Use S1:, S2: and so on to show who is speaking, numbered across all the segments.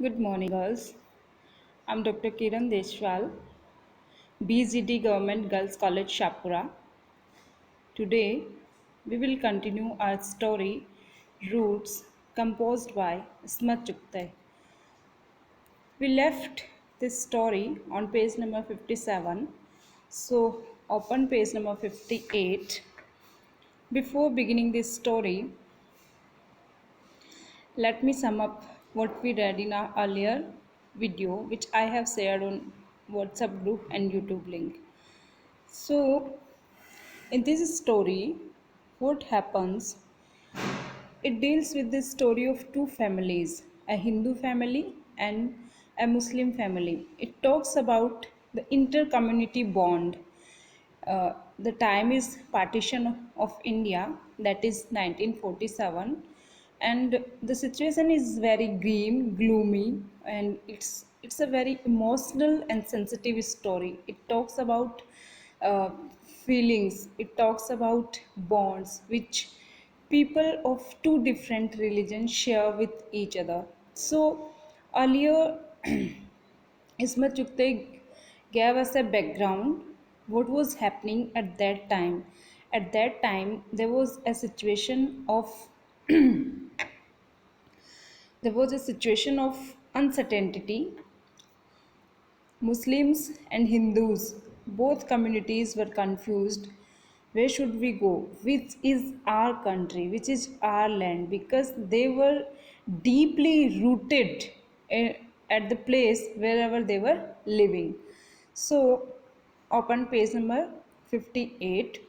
S1: Good morning, girls. I'm Dr. Kiran Deshwal, BZD Government Girls College, Shapura. Today, we will continue our story, Roots, composed by Ismat Chugtai. We left this story on page number 57, so open page number 58. Before beginning this story, let me sum up what we read in our earlier video, which I have shared on WhatsApp group and YouTube link. So, in this story, what happens? It deals with the story of two families, a Hindu family and a Muslim family. It talks about the inter-community bond. The time is partition of India, that is 1947, and the situation is very grim, gloomy, and it's a very emotional and sensitive story. It talks about uh, feelings. It talks about bonds which people of two different religions share with each other. So earlier, Ismat Chugte gave us a background what was happening at that time. At that time, there was a situation of uncertainty. Muslims and Hindus, both communities were confused. Where should we go? Which is our country? Which is our land? Because they were deeply rooted eh, at the place wherever they were living. So, open page number 58.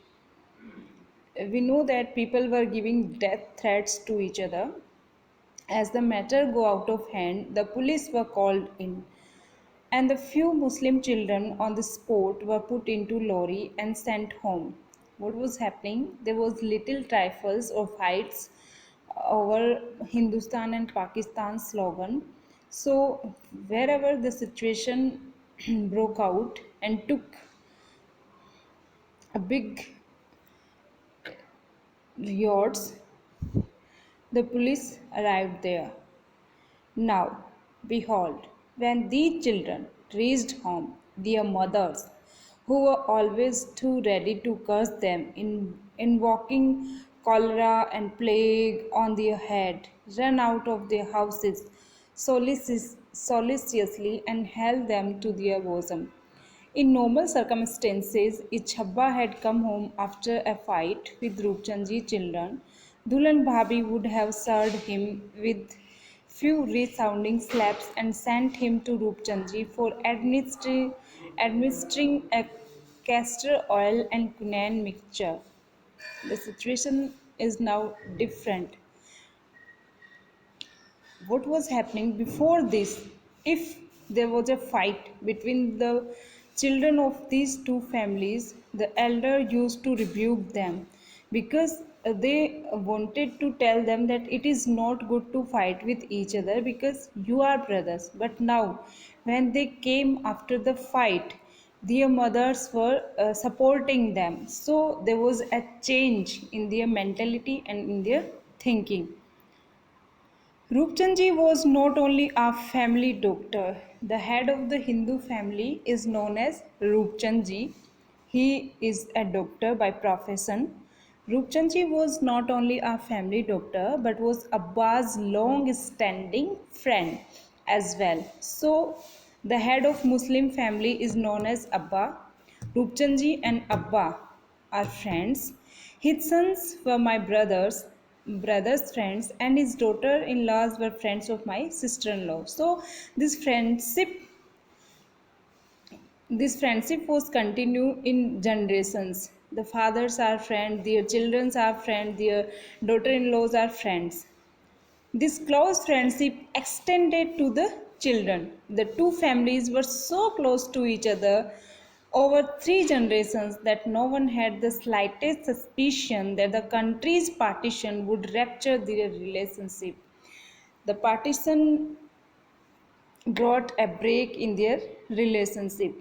S1: We know that people were giving death threats to each other. As the matter go out of hand, the police were called in and the few Muslim children on the spot were put into lorry and sent home. What was happening? There was little trifles or fights over Hindustan and Pakistan slogan. So wherever the situation broke out and took a big riots, the police arrived there. Now, behold, when these children reached home, their mothers, who were always too ready to curse them, invoking cholera and plague on their head, ran out of their houses solicitously and held them to their bosom. In normal circumstances, if Chabba had come home after a fight with Rupchandji's children, Dulan Bhabi would have served him with few resounding slaps and sent him to Rupchandji for administering a castor oil and quinine mixture. The situation is now different. What was happening before this? If there was a fight between the children of these two families, the elder used to rebuke them because they wanted to tell them that it is not good to fight with each other because you are brothers. But now when they came after the fight, their mothers were supporting them, so there was a change in their mentality and in their thinking. Rupchandji was not only a family doctor. The head of the Hindu family is known as Rupchandji. He is a doctor by profession. Rupchandji was not only a family doctor but was Abba's long standing friend as well. So, the head of Muslim family is known as Abba. Rupchandji and Abba are friends. His sons were my brother's friends, and his daughter-in-laws were friends of my sister-in-law. So this friendship was continued in generations. The fathers are friends, their children are friends, their daughter-in-laws are friends. This close friendship extended to the children. The two families were so close to each other over three generations that no one had the slightest suspicion that the country's partition would rupture their relationship. The partition brought a break in their relationship.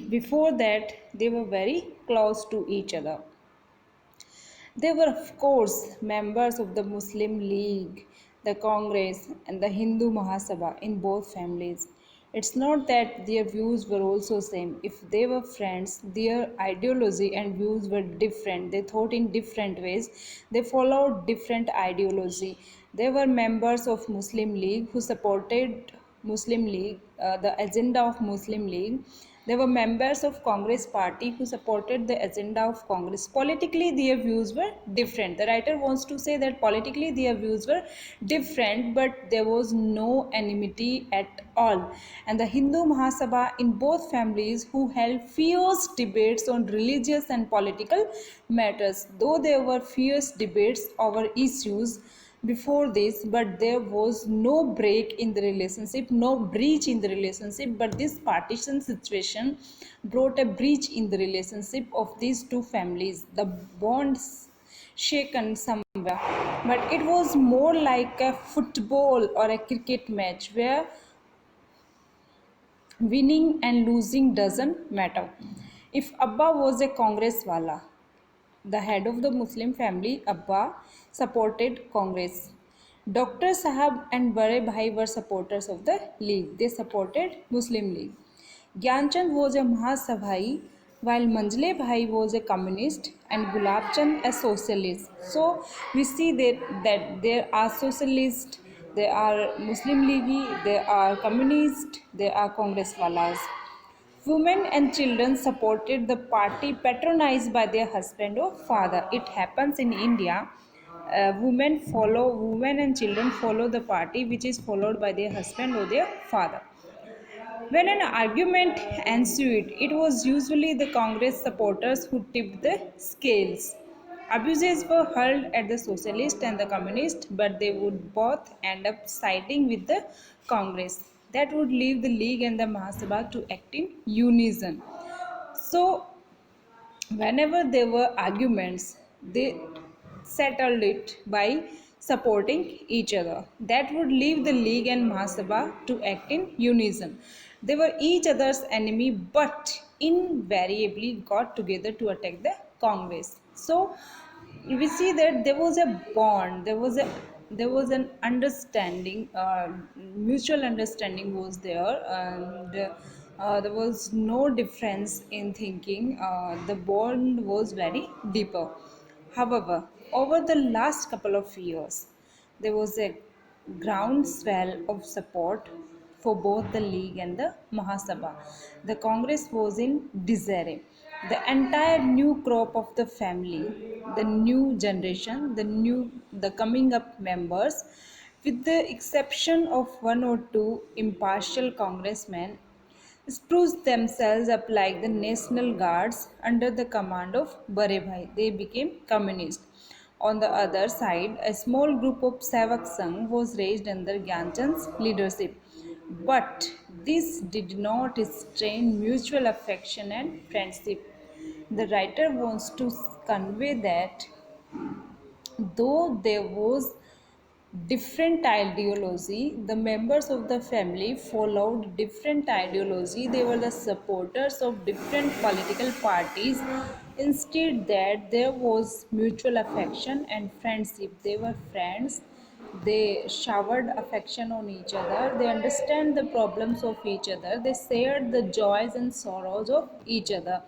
S1: Before that, they were very close to each other. They were, of course, members of the Muslim League. the Congress, and the Hindu Mahasabha in both families. It's not that their views were also same. If they were friends, their ideology and views were different. They thought in different ways. They followed different ideology. They were members of Muslim League who supported Muslim League, the agenda of Muslim League. They were members of Congress party who supported the agenda of Congress. Politically, their views were different. The writer wants to say that politically their views were different, but there was no enmity at all. And the Hindu Mahasabha in both families who held fierce debates on religious and political matters. Though there were fierce debates over issues before this, but there was no break in the relationship, no breach in the relationship, but this partition situation brought a breach in the relationship of these two families. The bonds shaken somewhere, but it was more like a football or a cricket match where winning and losing doesn't matter. If Abba was a Congress wala, the head of the Muslim family, Abba, supported Congress. Dr. Sahab and Bare Bhai were supporters of the League. They supported Muslim League. Gyanchand was a Mahasabhai, while Manjle Bhai was a communist and Gulab Chand a socialist. So we see that there are socialists, there are Muslim League, there are communists, there are Congress walas. Women and children supported the party patronized by their husband or father. It happens in India. Women and children follow the party which is followed by their husband or their father. When an argument ensued, it was usually the Congress supporters who tipped the scales. Abuses were hurled at the socialist and the communist, but they would both end up siding with the Congress. That would leave the League and the Mahasabha to act in unison. So, whenever there were arguments, they settled it by supporting each other. That would leave the League and Mahasabha to act in unison. They were each other's enemy, but invariably got together to attack the Congress. So we see that there was a bond, there was an understanding, mutual understanding was there, and there was no difference in thinking. The bond was very deeper. However, over the last couple of years, there was a groundswell of support for both the League and the Mahasabha. The Congress was in disarray. The entire new crop of the family, the new generation, the coming up members, with the exception of one or two impartial congressmen, spruced themselves up like the National Guards under the command of Bare Bhai. They became communist. On the other side, a small group of Sevak Sangh was raised under Gyanchand's leadership. But this did not strain mutual affection and friendship. The writer wants to convey that though there was different ideology, the members of the family followed different ideology. They were the supporters of different political parties. Instead that there was mutual affection and friendship. They were friends. They showered affection on each other. They understand the problems of each other. They shared the joys and sorrows of each other.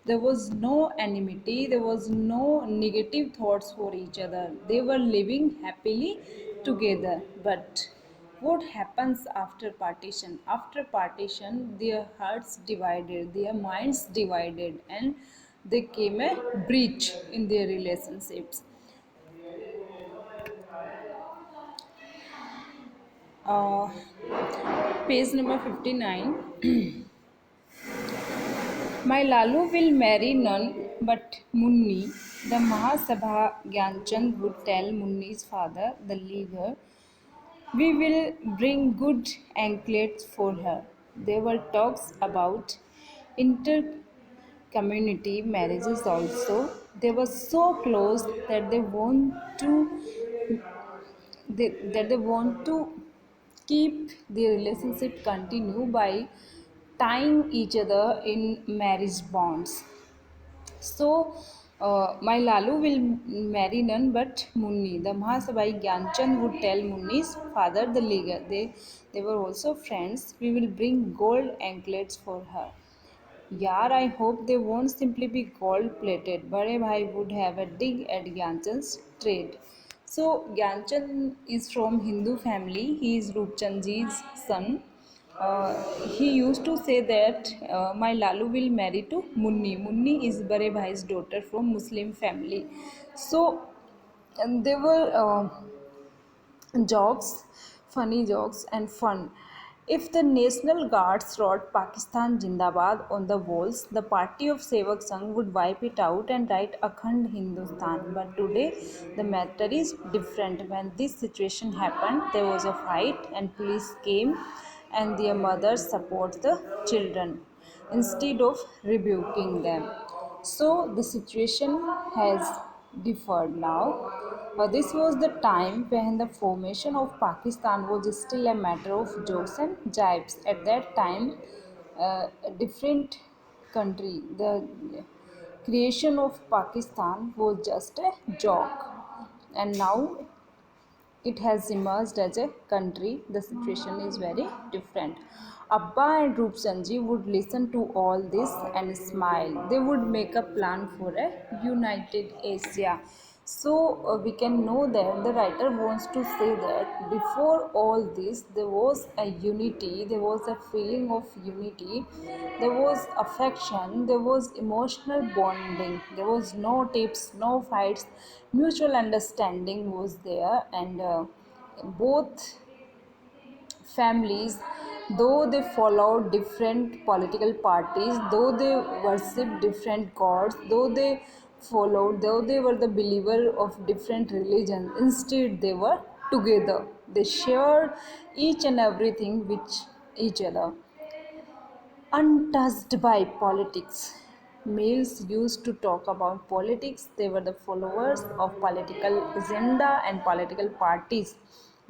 S1: There was no enmity, there was no negative thoughts for each other. They were living happily together. But what happens after partition? After partition, their hearts divided, their minds divided, and there came a breach in their relationships. Uh, Page number 59. My Lalu will marry none but Munni. The Mahasabha Gyanchand would tell Munni's father, the leader, we will bring good anklets for her. There were talks about inter-community marriages also. They were so close that they want to keep the relationship continue by tying each other in marriage bonds. So My Lalu will marry none but Munni. The Mahasabai Gyanchand would tell Munni's father, the leader. They were also friends. We will bring gold anklets for her. Yaar, I hope they won't simply be gold plated. Bade Bhai would have a dig at Gyanchand's trade. So Gyanchand is from Hindu family. He is Roopchandji's son. He used to say that my Lalu will marry to Munni. Munni is Bare Bhai's daughter from Muslim family. So and there were jokes, funny jokes, and fun. If the National Guards wrote Pakistan Jindabad on the walls, the party of Sevak Sangh would wipe it out and write Akhand Hindustan. But today, the matter is different. When this situation happened, there was a fight, and police came, and their mothers support the children instead of rebuking them. So the situation has differed now. This was the time when the formation of Pakistan was still a matter of jokes and jibes. At that time, a different country, the creation of Pakistan was just a joke, and now it has emerged as a country. The situation is very different. Abba and Roop Sanji would listen to all this and smile. They would make a plan for a united Asia. So we can know that the writer wants to say that before all this there was a unity, there was a feeling of unity, there was affection, there was emotional bonding, there was no tips, no fights, mutual understanding was there, and both families, though they followed different political parties, though they worshipped different gods, though they were the believer of different religions, instead they were together. They shared each and everything with each other, untouched by politics. Males used to talk about politics, they were the followers of political agenda and political parties.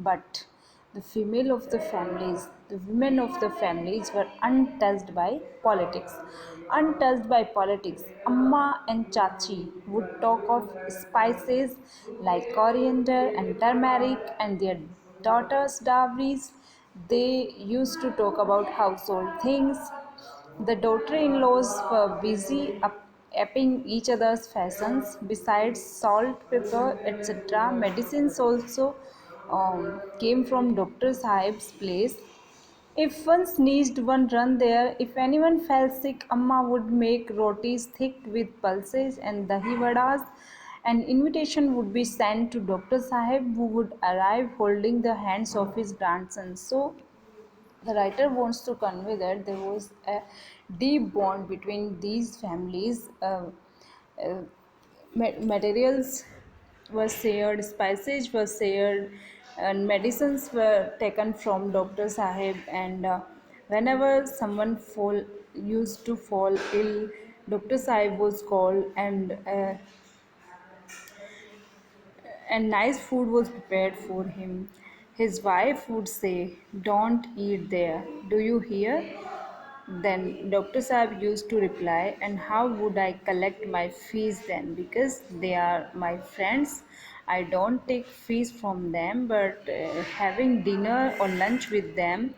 S1: But the female of the families, the women of the families were untouched by politics. Untouched by politics, Amma and Chachi would talk of spices like coriander and turmeric and their daughters' dowries. They used to talk about household things. The daughter-in-laws were busy upping each other's fashions. Besides salt, pepper, etc., medicines also came from Dr. Sahib's place. If one sneezed, one ran there. If anyone fell sick, Amma would make rotis thick with pulses and dahi vadas. An invitation would be sent to Dr. Sahib, who would arrive holding the hands of his grandson. So the writer wants to convey that there was a deep bond between these families. Uh, Materials were shared, spices were shared, and medicines were taken from Dr. Sahib. And whenever someone used to fall ill, Dr. Sahib was called, and nice food was prepared for him. His wife would say, "Don't eat there. Do you hear?" Then Dr. Saab used to reply, "And how would I collect my fees then? Because they are my friends. I don't take fees from them, but having dinner or lunch with them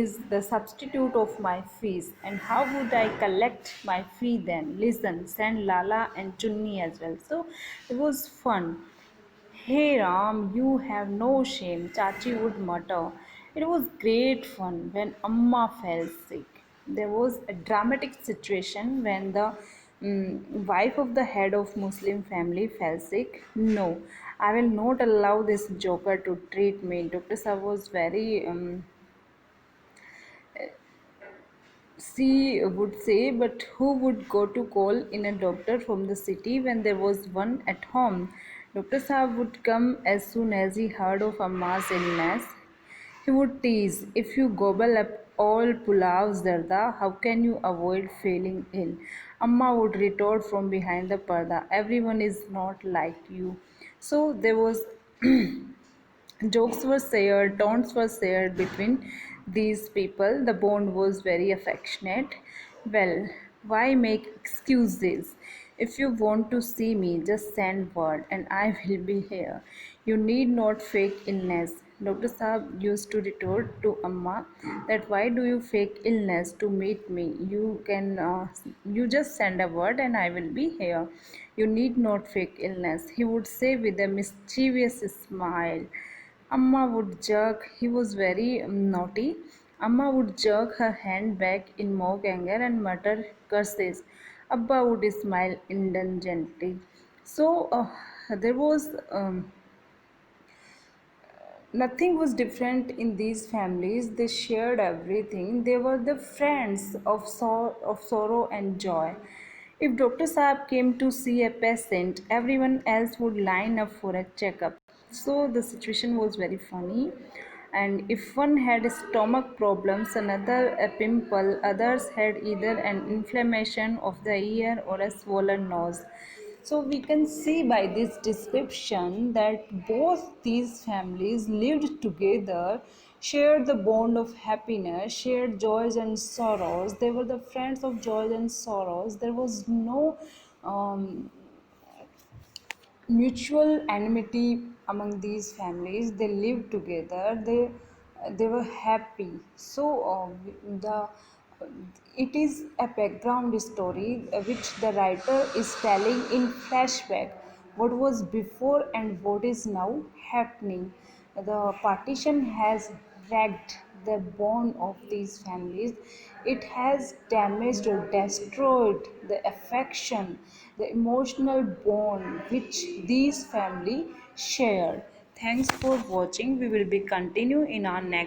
S1: is the substitute of my fees. And how would I collect my fee then? Listen, send Lala and Chunni as well." So it was fun. "Hey Ram, you have no shame," Chachi would mutter. It was great fun when Amma fell sick. There was a dramatic situation when the wife of the head of Muslim family fell sick. "No, I will not allow this joker to treat me." Dr. Saab was very she would say, "But who would go to call in a doctor from the city when there was one at home?" Dr. Saab would come as soon as he heard of Amma's illness. He would tease, "If you gobble up all pulav zarda, how can you avoid feeling ill?" Amma would retort from behind the parda, "Everyone is not like you." So there was jokes were shared, taunts were shared between these people. The bond was very affectionate. Well, why make excuses? If you want to see me, just send word and I will be here. You need not fake illness. Dr. Saab used to retort to Amma that why do you fake illness to meet me? You just send a word and I will be here. You need not fake illness. He would say with a mischievous smile. Amma would jerk, he was very naughty. Amma would jerk her hand back in mock anger and mutter curses. Abba would smile indulgently. So there was nothing was different in these families. They shared everything. They were the friends of sorrow and joy. If Dr. Saab came to see a patient, everyone else would line up for a checkup. So the situation was very funny. And if one had stomach problems, another a pimple, others had either an inflammation of the ear or a swollen nose. So we can see by this description that both these families lived together, shared the bond of happiness, shared joys and sorrows. They were the friends of joys and sorrows. There was no um, mutual enmity among these families. They lived together. They were happy. So the it is a background story which the writer is telling in flashback what was before and what is now happening. The partition has wrecked the bond of these families. It has damaged or destroyed the affection, the emotional bond which these family shared. Thanks for watching. We will be continue in our next